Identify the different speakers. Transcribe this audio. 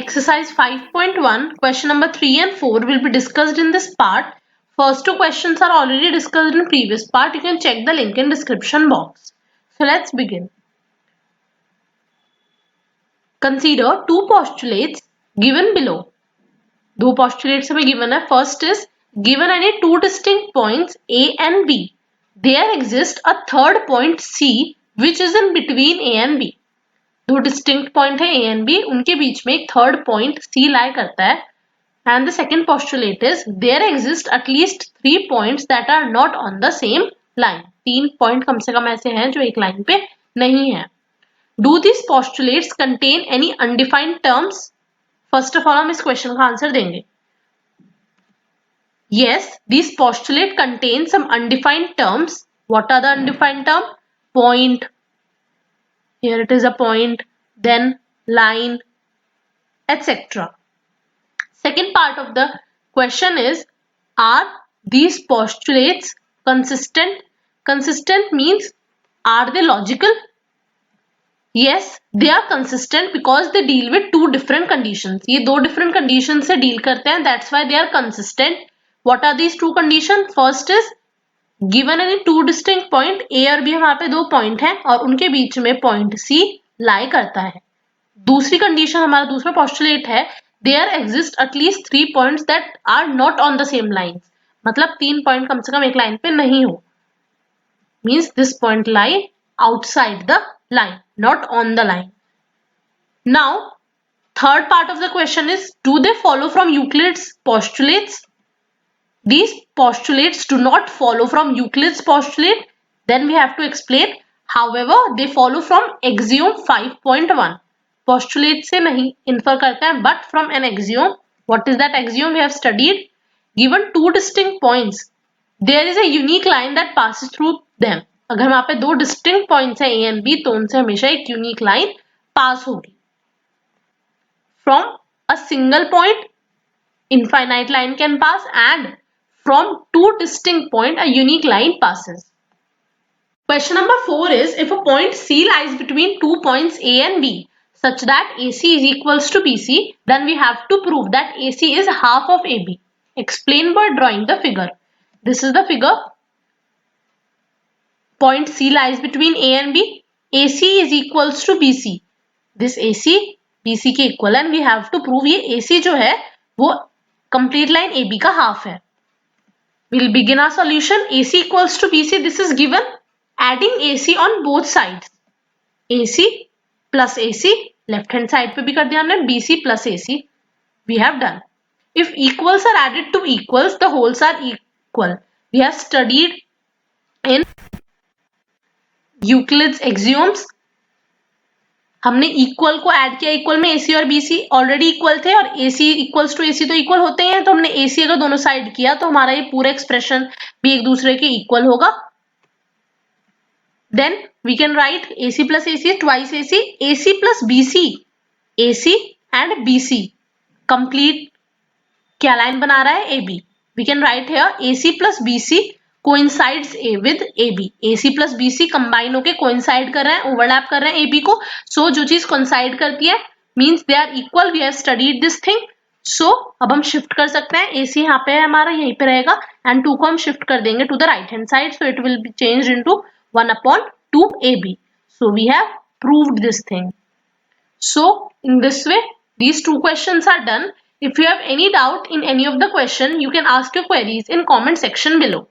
Speaker 1: Exercise 5.1, question number 3 and 4 will be discussed in this part. First two questions are already discussed in previous part. You can check the link in description box. So let's begin. Consider two postulates given below. दो postulates हमें given है. First is, given any two distinct points A and B, there exists a third point C which is in between A and B. दो distinct point है A and B, उनके बीच में एक third point C lie करता है. And the second postulate is there exist at least 3 points that are not on the same line. 3 point कम से कम ऐसे हैं जो एक लाइन पे नहीं है. Do this postulates contain any undefined terms? First of all हम इस क्वेश्चन का आंसर देंगे. Yes, these postulate contain some undefined terms. What are the undefined terms? Point. Here it is a point, then line, etc. Second part of the question is, are these postulates consistent? Consistent means, are they logical? Yes, they are consistent because they deal with two different conditions. ये दो different conditions से deal करते हैं. That's why they are consistent. What are these two conditions? First is, given any two distinct point A और B, वहां पे दो point हैं और उनके बीच में पॉइंट C लाई करता है. दूसरी कंडीशन हमारा दूसरा पोस्टुलेट है, there exist at least 3 points that are not on the same line. मतलब 3 पॉइंट कम से कम एक लाइन पे नहीं हो. Means this point lie outside the line, not on the line. Now, third part of the question is, do they follow from Euclid's postulates? These postulates do not follow from Euclid's postulate. Then we have to explain. However, they follow from axiom 5.1. Postulate से नहीं infer करते हैं, but from an axiom. What is that axiom? We have studied. Given two distinct points, there is a unique line that passes through them. अगर वहाँ पे दो distinct points हैं A and B, तो उनसे हमेशा एक unique line pass होगी. From a single point, infinite line can pass, and from two distinct points, a unique line passes. Question number 4 is, if a point C lies between 2 points A and B such that AC is equals to BC, then we have to prove that AC is half of AB. Explain by drawing the figure. This is the figure. Point C lies between A and B. AC is equals to BC. This AC BC के equal, and we have to prove ये AC जो है वो complete line AB का half है. We'll begin our solution. AC equals to BC. This is given. Adding AC on both sides. AC plus AC. Left hand side पे भी कर दिया हमने. BC plus AC. We have done. If equals are added to equals, the wholes are equal. We have studied in Euclid's axioms. हमने equal को add किया. Equal में AC और BC ऑलरेडी इक्वल थे, और AC इक्वल्स टू AC तो equal होते हैं, तो हमने AC अगर दोनों साइड किया तो हमारा ये पूरा एक्सप्रेशन भी एक दूसरे के इक्वल होगा. Then we can write AC plus AC twice AC. AC plus BC, AC and BC complete क्या लाइन बना रहा है? AB. We can write here AC plus BC coincides A with AB. AC plus BC combine होके coincide कर रहे हैं, overlap कर रहे हैं AB को. So जो चीज coincide करती है means they are equal. We have studied this thing. So अब हम shift कर सकते हैं. AC यहाँ पे है हमारा, यहीं पे रहेगा, and 2 को हम shift कर देंगे to the right hand side. So it will be changed into 1/2 AB. So we have proved this thing. So in this way, these two questions are done. If you have any doubt in any of the question, you can ask your queries in comment section below.